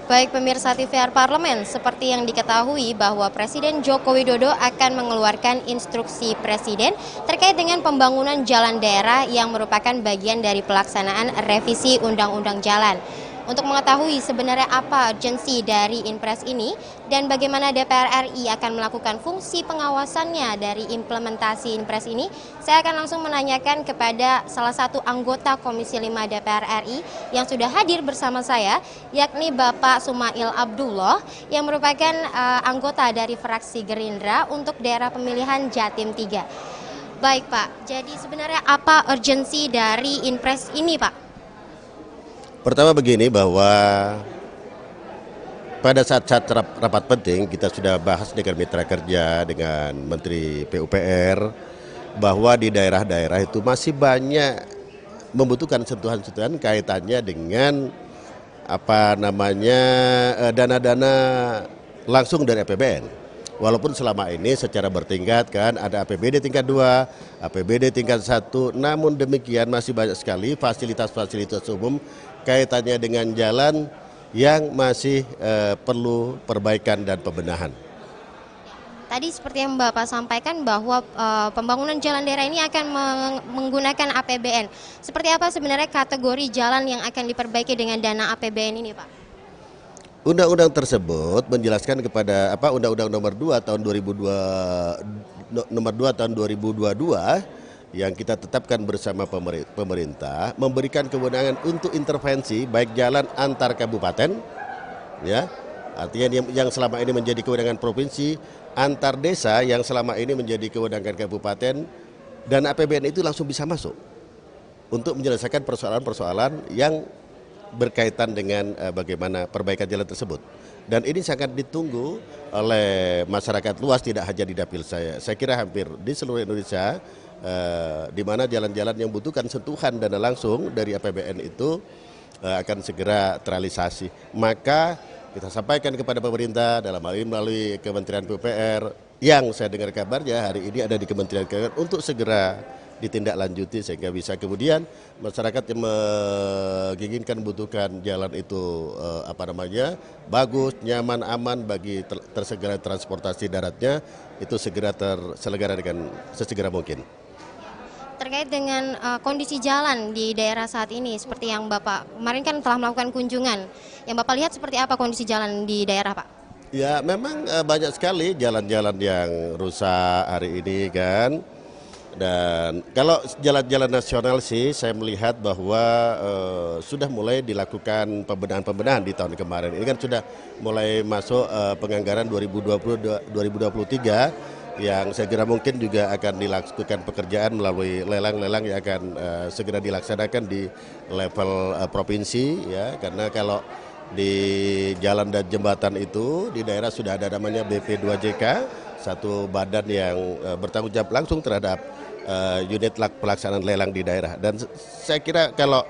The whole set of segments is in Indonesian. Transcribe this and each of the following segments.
Baik pemirsa TVR Parlemen, seperti yang diketahui bahwa Presiden Joko Widodo akan mengeluarkan instruksi Presiden terkait dengan pembangunan jalan daerah yang merupakan bagian dari pelaksanaan revisi Undang-Undang Jalan. Untuk mengetahui sebenarnya apa urgensi dari Inpres ini dan bagaimana DPR RI akan melakukan fungsi pengawasannya dari implementasi Inpres ini, saya akan langsung menanyakan kepada salah satu anggota Komisi 5 DPR RI yang sudah hadir bersama saya, yakni Bapak Sumail Abdullah yang merupakan anggota dari fraksi Gerindra untuk daerah pemilihan Jatim 3. Baik Pak, jadi sebenarnya apa urgensi dari Inpres ini Pak? Pertama begini, bahwa pada saat-saat rapat penting kita sudah bahas dengan mitra kerja, dengan Menteri PUPR, bahwa di daerah-daerah itu masih banyak membutuhkan sentuhan-sentuhan kaitannya dengan dana-dana langsung dari APBN. Walaupun selama ini secara bertingkat kan ada APBD tingkat 2, APBD tingkat 1, namun demikian masih banyak sekali fasilitas-fasilitas umum kaitannya dengan jalan yang masih perlu perbaikan dan pembenahan. Tadi seperti yang Bapak sampaikan bahwa pembangunan jalan daerah ini akan menggunakan APBN. Seperti apa sebenarnya kategori jalan yang akan diperbaiki dengan dana APBN ini Pak? Undang-undang tersebut menjelaskan kepada Undang-Undang nomor 2 tahun 2022 yang kita tetapkan bersama pemerintah memberikan kewenangan untuk intervensi baik jalan antar kabupaten, ya, artinya yang selama ini menjadi kewenangan provinsi, antar desa yang selama ini menjadi kewenangan kabupaten, dan APBN itu langsung bisa masuk untuk menyelesaikan persoalan-persoalan yang berkaitan dengan bagaimana perbaikan jalan tersebut. Dan ini sangat ditunggu oleh masyarakat luas, tidak hanya di dapil saya kira hampir di seluruh Indonesia, di mana jalan-jalan yang membutuhkan sentuhan dana langsung dari APBN itu akan segera terrealisasi. Maka kita sampaikan kepada pemerintah dalam hal ini melalui Kementerian PUPR yang saya dengar kabarnya hari ini ada di Kementerian Keuangan untuk segera ditindaklanjuti sehingga bisa kemudian masyarakat yang menginginkan membutuhkan jalan itu bagus, nyaman, aman bagi tersegera transportasi daratnya itu segera terselenggara dengan sesegera mungkin. Terkait dengan kondisi jalan di daerah saat ini, seperti yang Bapak kemarin kan telah melakukan kunjungan, yang Bapak lihat seperti apa kondisi jalan di daerah Pak? Ya memang banyak sekali jalan-jalan yang rusak hari ini kan. Dan kalau jalan-jalan nasional sih saya melihat bahwa sudah mulai dilakukan pembenahan-pembenahan di tahun kemarin. Ini kan sudah mulai masuk penganggaran 2020-2023 yang saya kira mungkin juga akan dilakukan pekerjaan melalui lelang-lelang yang akan segera dilaksanakan di level provinsi, ya, karena kalau di jalan dan jembatan itu di daerah sudah ada namanya BP2JK, satu badan yang bertanggung jawab langsung terhadap unit pelaksanaan lelang di daerah. Dan saya kira kalau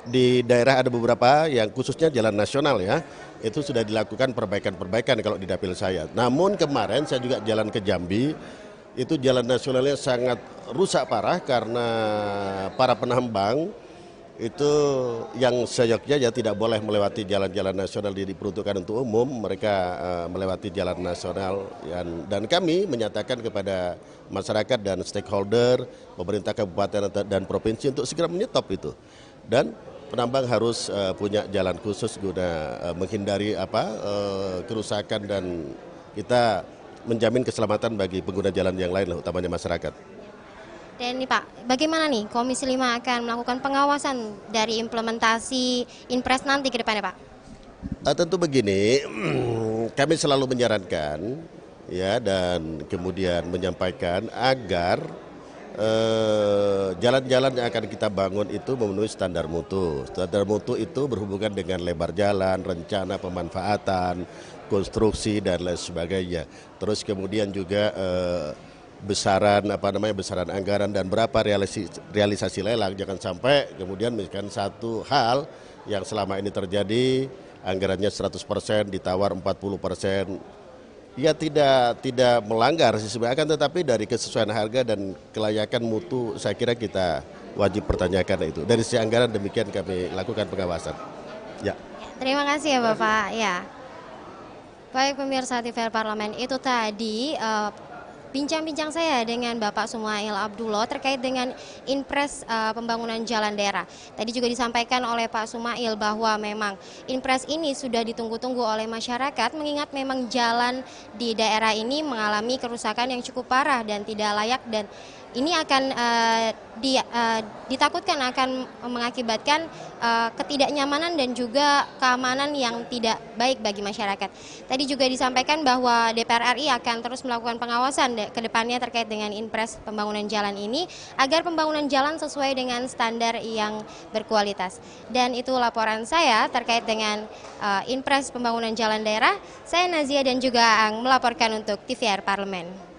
di daerah ada beberapa yang khususnya jalan nasional, ya, itu sudah dilakukan perbaikan-perbaikan kalau di dapil saya. Namun kemarin saya juga jalan ke Jambi, itu jalan nasionalnya sangat rusak parah karena para penambang itu yang seyoknya ya tidak boleh melewati jalan-jalan nasional diperuntukkan untuk umum, mereka melewati jalan nasional, dan kami menyatakan kepada masyarakat dan stakeholder, pemerintah kabupaten dan provinsi untuk segera menyetop itu, dan penambang harus punya jalan khusus guna menghindari kerusakan, dan kita menjamin keselamatan bagi pengguna jalan yang lain, utamanya masyarakat. Dan nih Pak, bagaimana nih Komisi 5 akan melakukan pengawasan dari implementasi Inpres nanti ke depannya Pak? Tentu begini, kami selalu menyarankan, ya, dan kemudian menyampaikan agar jalan-jalan yang akan kita bangun itu memenuhi standar mutu. Standar mutu itu berhubungan dengan lebar jalan, rencana pemanfaatan, konstruksi dan lain sebagainya. Terus kemudian juga besaran anggaran dan berapa realisasi lelang. Jangan sampai kemudian misalkan satu hal yang selama ini terjadi anggarannya 100% ditawar 40%. Ya tidak melanggar sebenarnya, tetapi dari kesesuaian harga dan kelayakan mutu saya kira kita wajib pertanyakan itu. Dari sisi anggaran demikian kami lakukan pengawasan. Ya. Terima kasih ya Bapak. Ya. Baik pemirsa TVR Parlemen, itu tadi bincang-bincang saya dengan Bapak Sumail Abdullah terkait dengan Inpres pembangunan jalan daerah. Tadi juga disampaikan oleh Pak Sumail bahwa memang Inpres ini sudah ditunggu-tunggu oleh masyarakat mengingat memang jalan di daerah ini mengalami kerusakan yang cukup parah dan tidak layak, dan ini akan ditakutkan akan mengakibatkan ketidaknyamanan dan juga keamanan yang tidak baik bagi masyarakat. Tadi juga disampaikan bahwa DPR RI akan terus melakukan pengawasan ke depannya terkait dengan Inpres pembangunan jalan ini agar pembangunan jalan sesuai dengan standar yang berkualitas. Dan itu laporan saya terkait dengan Inpres pembangunan jalan daerah. Saya Nazia dan juga Aang melaporkan untuk TVR Parlemen.